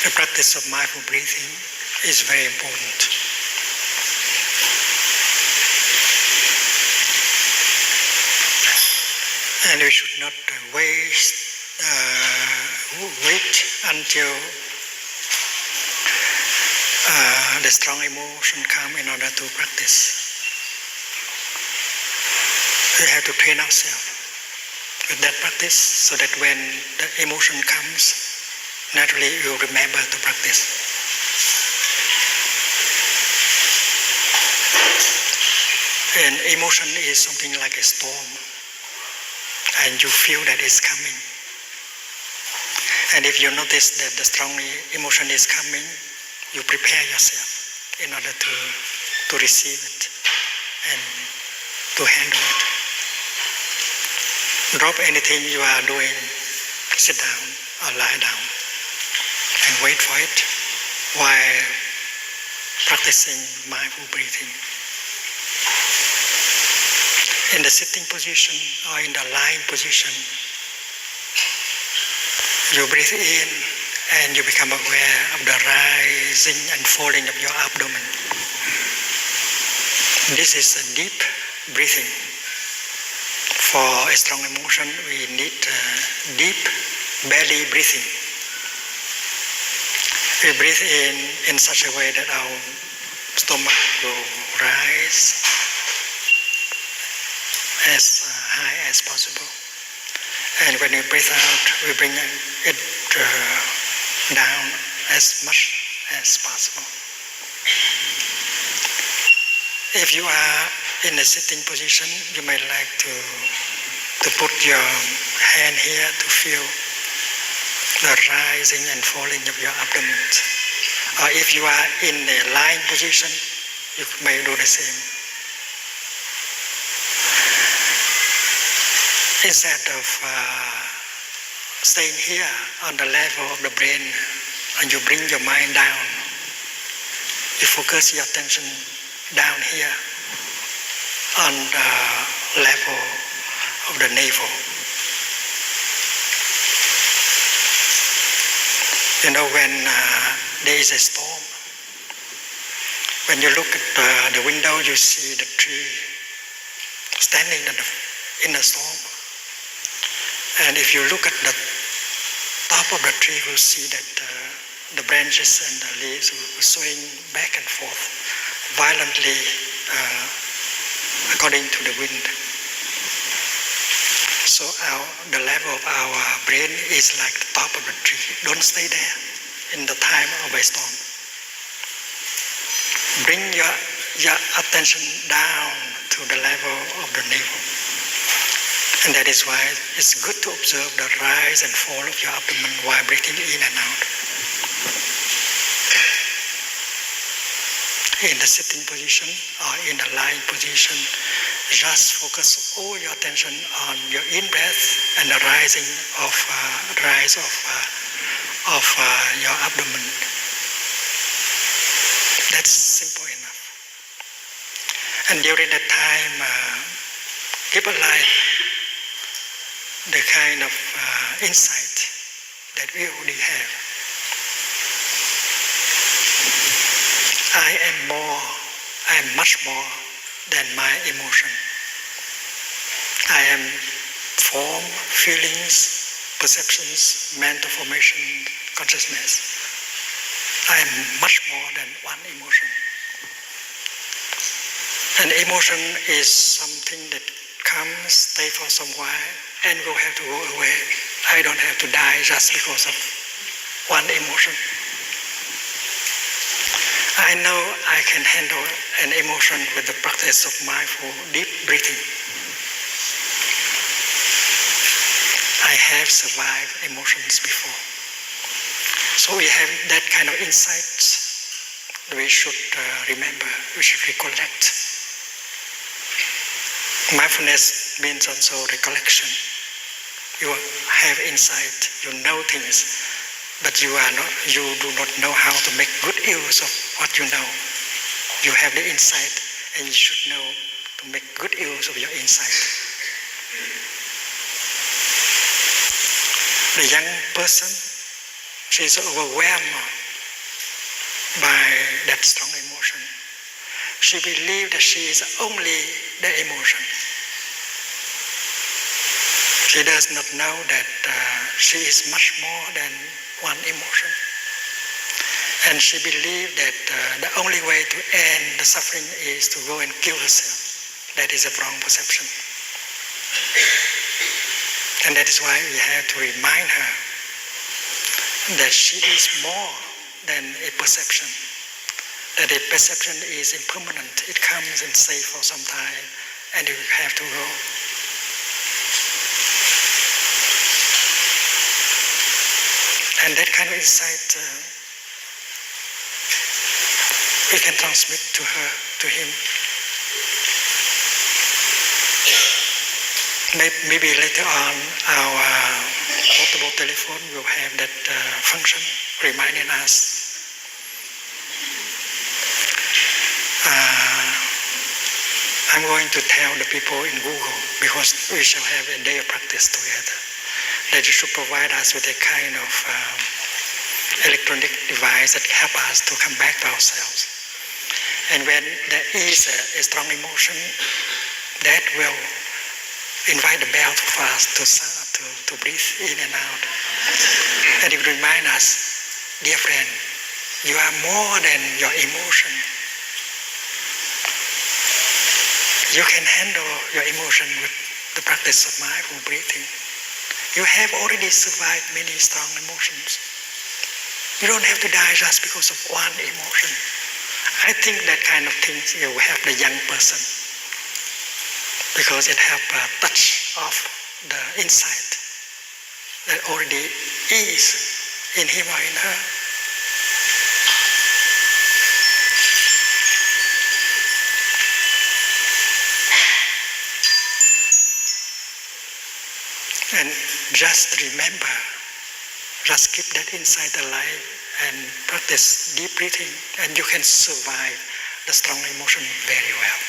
The practice of mindful breathing is very important. And we should not wait until the strong emotion come in order to practice. We have to train ourselves with that practice so that when the emotion comes, naturally we will remember to practice. And emotion is something like a storm, and you feel that it's coming. And if you notice that the strong emotion is coming, you prepare yourself in order to receive it and to handle it. Drop anything you are doing, sit down or lie down and wait for it while practicing mindful breathing. In the sitting position or in the lying position, you breathe in and you become aware of the rising and falling of your abdomen. This is a deep breathing. For a strong emotion, we need deep belly breathing. We breathe in such a way that our stomach will rise as high as possible. And when we breathe out, we bring it down as much as possible. If you are in a sitting position, you may like to put your hand here to feel the rising and falling of your abdomen. Or if you are in a lying position, you may do the same. Instead of staying here on the level of the brain and you bring your mind down, you focus your attention down here on the level of the navel. You know, when there is a storm, when you look at the window, you see the tree standing in the storm. And if you look at the top of the tree, you'll see that the branches and the leaves will swing back and forth violently according to the wind. So the level of our brain is like the top of the tree. Don't stay there in the time of a storm. Bring your attention down to the level of the navel. And that is why it's good to observe the rise and fall of your abdomen while breathing in and out. In the sitting position or in the lying position, just focus all your attention on your in-breath and the rise of your abdomen. That's simple enough. And during that time, keep alive the kind of insight that we already have. I am much more than my emotion. I am form, feelings, perceptions, mental formation, consciousness. I am much more than one emotion. And emotion is something that comes, stay for some while, and will have to go away. I don't have to die just because of one emotion. I know I can handle an emotion with the practice of mindful deep breathing. I have survived emotions before. So we have that kind of insights we should remember, we should recollect. Mindfulness means also recollection. You have insight, you know things, but you do not know how to make good use of what you know. You have the insight, and you should know to make good use of your insight. The young person She is overwhelmed by that strong emotion. She believes that she is only the emotion. She does not know that she is much more than one emotion. And she believes that the only way to end the suffering is to go and kill herself. That is a wrong perception. And that is why we have to remind her that she is more than a perception. That a perception is impermanent. It comes and stays for some time, and you have to go. And that kind of insight we can transmit to her, to him. Maybe later on our portable telephone will have that function, reminding us. I'm going to tell the people in Google, because we shall have a day of practice together, that you should provide us with a kind of electronic device that help us to come back to ourselves. And when there is a strong emotion, that will invite the bell for us to breathe in and out. And it will remind us, dear friend, you are more than your emotion. You can handle your emotion with the practice of mindful breathing. You have already survived many strong emotions. You don't have to die just because of one emotion. I think that kind of thing will help the young person, because it helps touch off the insight that already is in him or in her. And just remember, just keep that insight alive and practice deep breathing, and you can survive the strong emotion very well.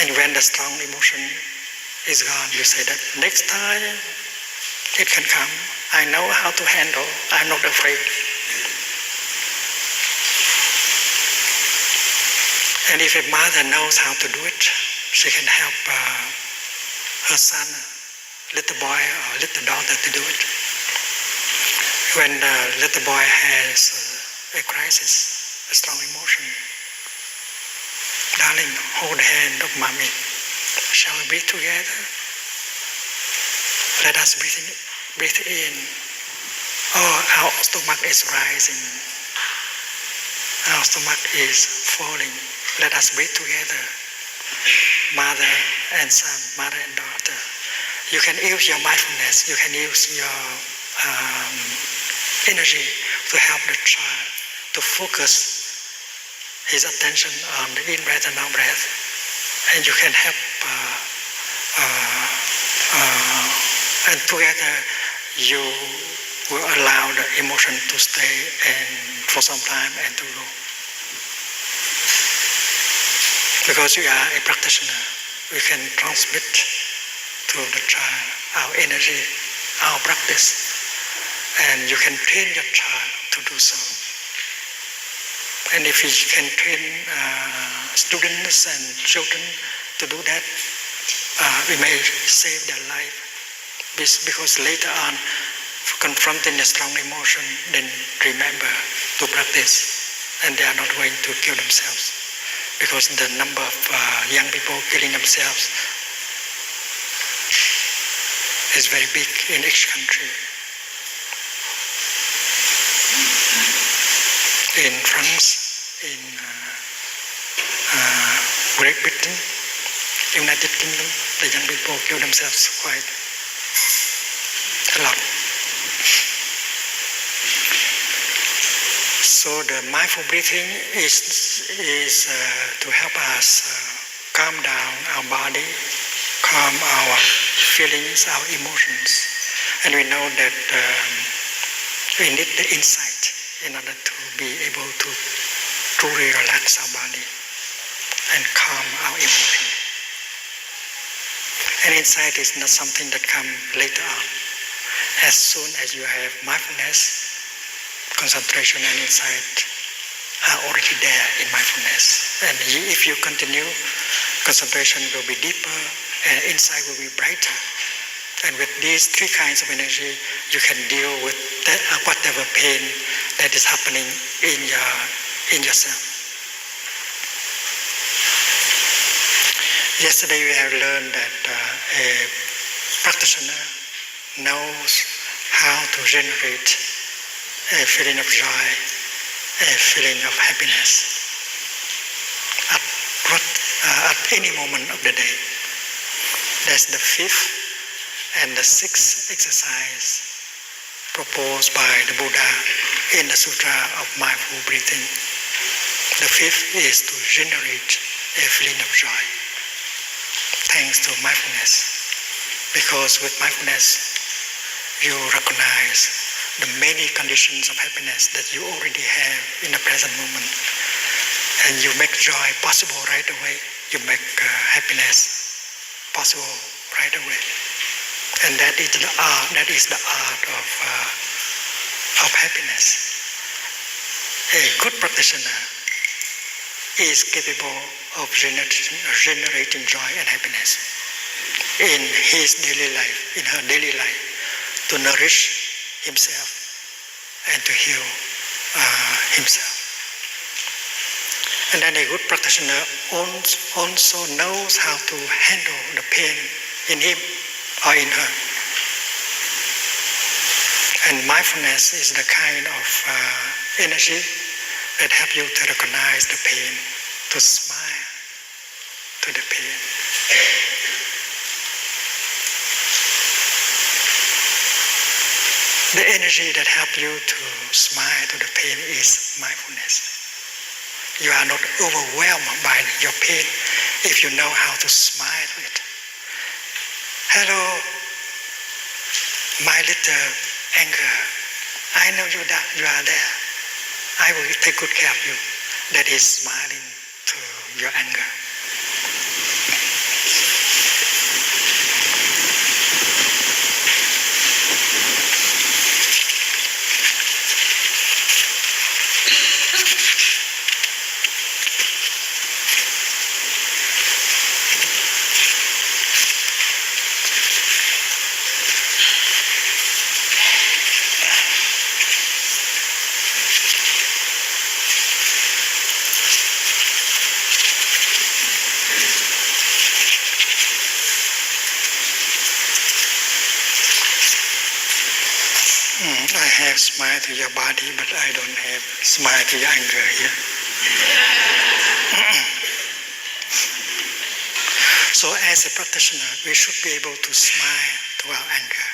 And when the strong emotion is gone, you say that next time it can come. I know how to handle. I'm not afraid. And if a mother knows how to do it, she can help her son, little boy or little daughter to do it. When the little boy has a crisis, a strong emotion, darling, hold the hand of mommy. Shall we breathe together? Let us breathe in. Oh, our stomach is rising. Our stomach is falling. Let us breathe together. Mother and son, mother and daughter. You can use your mindfulness, you can use your energy to help the child to focus his attention on the in-breath and out-breath. And you can help, and together you will allow the emotion to stay and for some time and to go. Because we are a practitioner, we can transmit to the child our energy, our practice, and you can train your child to do so. And if you can train students and children to do that, we may save their life. Because later on, confronting a strong emotion, then remember to practice, and they are not going to kill themselves. Because the number of young people killing themselves is very big in each country. In France, in Great Britain, United Kingdom, the young people kill themselves quite a lot. So the mindful breathing is to help us calm down our body, calm our feelings, our emotions. And we know that we need the insight in order to be able to truly relax our body and calm our emotion. And insight is not something that comes later on. As soon as you have mindfulness, concentration and insight are already there in mindfulness. And if you continue, concentration will be deeper and insight will be brighter. And with these three kinds of energy, you can deal with whatever pain that is happening in yourself. Yesterday we have learned that a practitioner knows how to generate a feeling of joy, a feeling of happiness at any moment of the day. That's the fifth and the sixth exercise proposed by the Buddha in the Sutra of Mindful Breathing. The fifth is to generate a feeling of joy, thanks to mindfulness. Because with mindfulness, you recognize the many conditions of happiness that you already have in the present moment. And you make joy possible right away. You make happiness possible right away. And that is the art of happiness. A good practitioner is capable of generating joy and happiness in his daily life, in her daily life, to nourish himself and to heal himself. And then a good practitioner also knows how to handle the pain in him or in her. And mindfulness is the kind of energy that helps you to recognize the pain, to smile to the pain. The energy that helps you to smile to the pain is mindfulness. You are not overwhelmed by your pain if you know how to smile to it. Hello, my little anger. I know you are there. I will take good care of you. That is smiling to your anger. I have smile to your body, but I don't have smile to your anger here. So as a practitioner, we should be able to smile to our anger,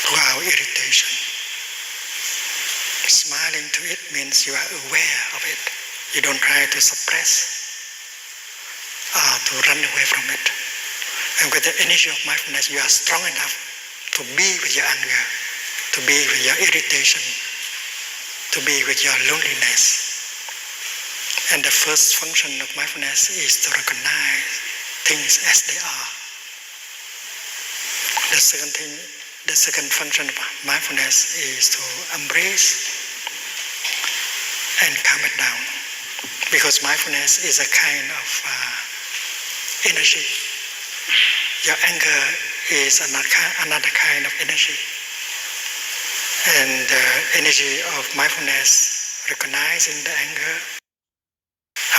to our irritation. Smiling to it means you are aware of it. You don't try to suppress or to run away from it. And with the energy of mindfulness, you are strong enough to be with your anger, to be with your irritation, to be with your loneliness. And the first function of mindfulness is to recognize things as they are. The second function of mindfulness is to embrace and calm it down. Because mindfulness is a kind of energy. Your anger is another kind of energy. And the energy of mindfulness, recognizing the anger,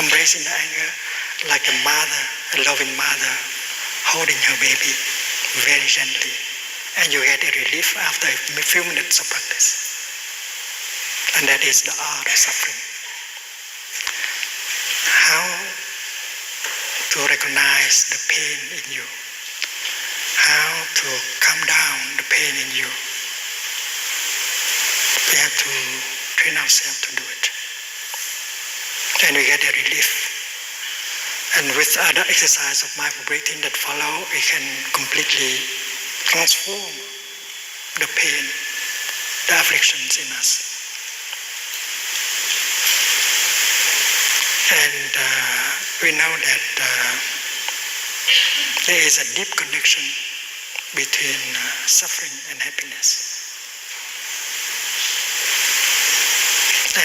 embracing the anger, like a mother, a loving mother, holding her baby very gently. And you get a relief after a few minutes of practice. And that is the art of suffering. How to recognize the pain in you. How to calm down the pain in you. We have to train ourselves to do it. And we get a relief. And with other exercise of mindful breathing that follow, we can completely transform the pain, the afflictions in us. And we know that there is a deep connection between suffering and happiness.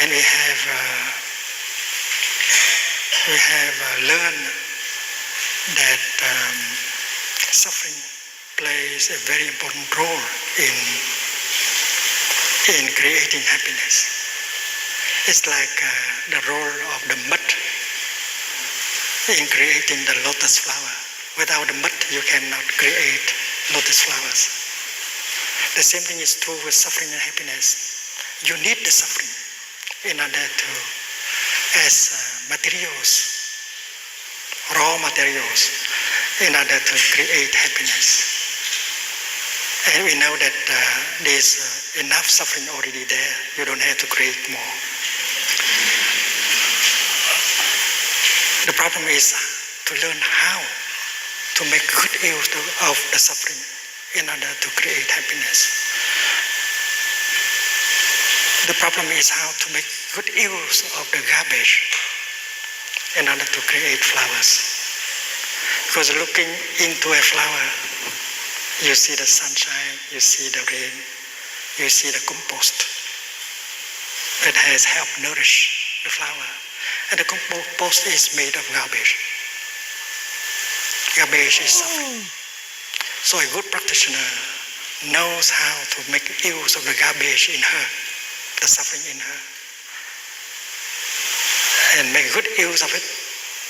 And we have learned that suffering plays a very important role in creating happiness. It's like the role of the mud in creating the lotus flower. Without the mud, you cannot create lotus flowers. The same thing is true with suffering and happiness. You need the suffering in order to, as materials, raw materials, in order to create happiness. And we know that there's enough suffering already there. You don't have to create more. The problem is to learn how to make good use of the suffering in order to create happiness. The problem is how to make good use of the garbage in order to create flowers. Because looking into a flower, you see the sunshine, you see the rain, you see the compost that has helped nourish the flower. And the compost is made of garbage. Garbage is suffering. So a good practitioner knows how to make use of the garbage in her, the suffering in her, and make good use of it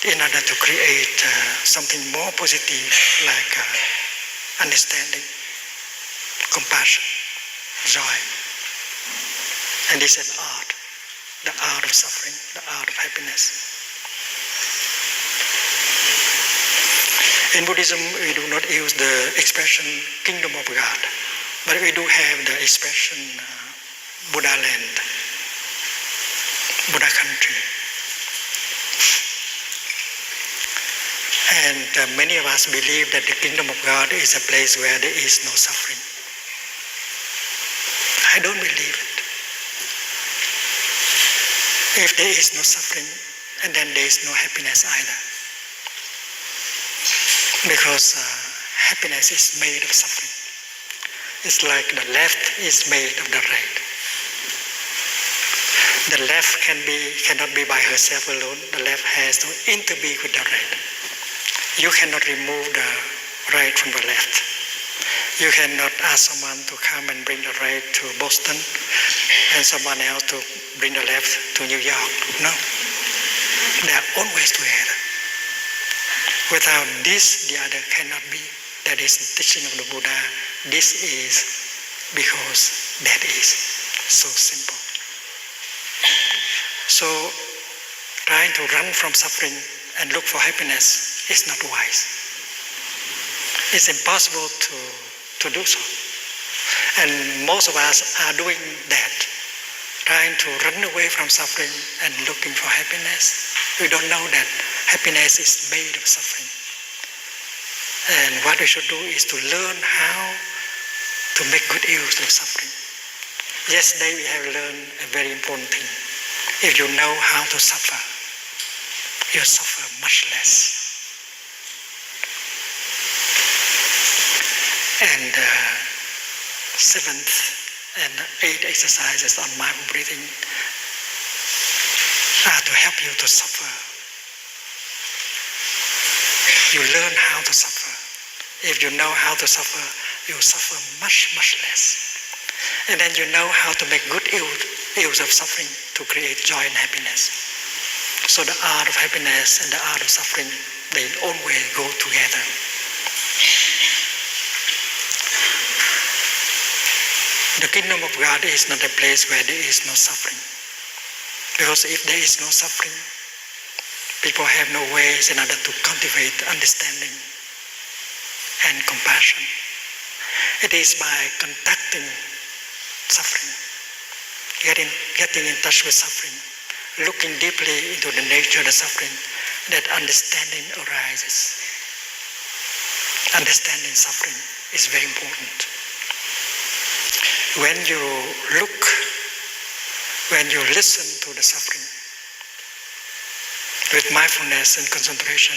in order to create something more positive like understanding, compassion, joy. And this is art, the art of suffering, the art of happiness. In Buddhism, we do not use the expression kingdom of God, but we do have the expression Buddha land, Buddha country. And many of us believe that the kingdom of God is a place where there is no suffering. I don't believe it. If there is no suffering, and then there is no happiness either. Because happiness is made of suffering. It's like the left is made of the right. The left cannot be by herself alone. The left has to interbe with the right. You cannot remove the right from the left. You cannot ask someone to come and bring the right to Boston and someone else to bring the left to New York. No. They are always together. Without this, the other cannot be. That is the teaching of the Buddha. This is because that is. So simple. So, trying to run from suffering and look for happiness is not wise. It's impossible to do so. And most of us are doing that, trying to run away from suffering and looking for happiness. We don't know that happiness is made of suffering. And what we should do is to learn how to make good use of suffering. Yesterday we have learned a very important thing. If you know how to suffer, you suffer much less. And the seventh and eighth exercises on mindful breathing are to help you to suffer. You learn how to suffer. If you know how to suffer, you suffer much, much less. And then you know how to make good use of suffering to create joy and happiness. So the art of happiness and the art of suffering, they always go together. The kingdom of God is not a place where there is no suffering. Because if there is no suffering, people have no ways in order to cultivate understanding and compassion. It is by contacting suffering, getting in touch with suffering, looking deeply into the nature of the suffering, that understanding arises. Understanding suffering is very important. When you listen to the suffering with mindfulness and concentration,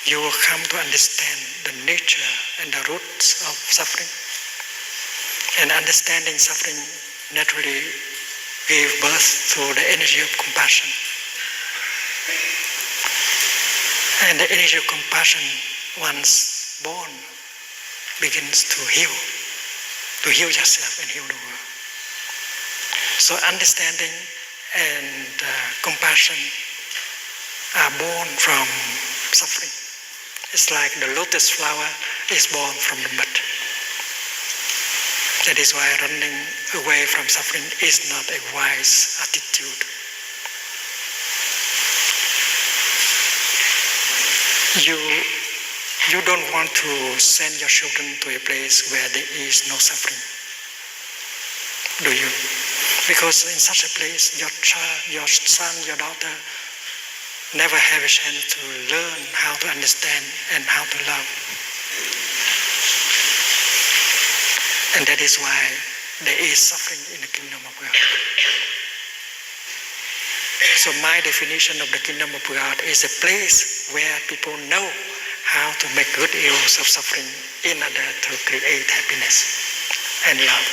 you will come to understand the nature and the roots of suffering. And understanding suffering naturally gave birth to the energy of compassion. And the energy of compassion, once born, begins to heal yourself and heal the world. So understanding and compassion are born from suffering. It's like the lotus flower is born from the mud. That is why running away from suffering is not a wise attitude. You don't want to send your children to a place where there is no suffering, do you? Because in such a place, your child, your son, your daughter never have a chance to learn how to understand and how to love. And that is why there is suffering in the kingdom of God. So my definition of the kingdom of God is a place where people know how to make good use of suffering in order to create happiness and love.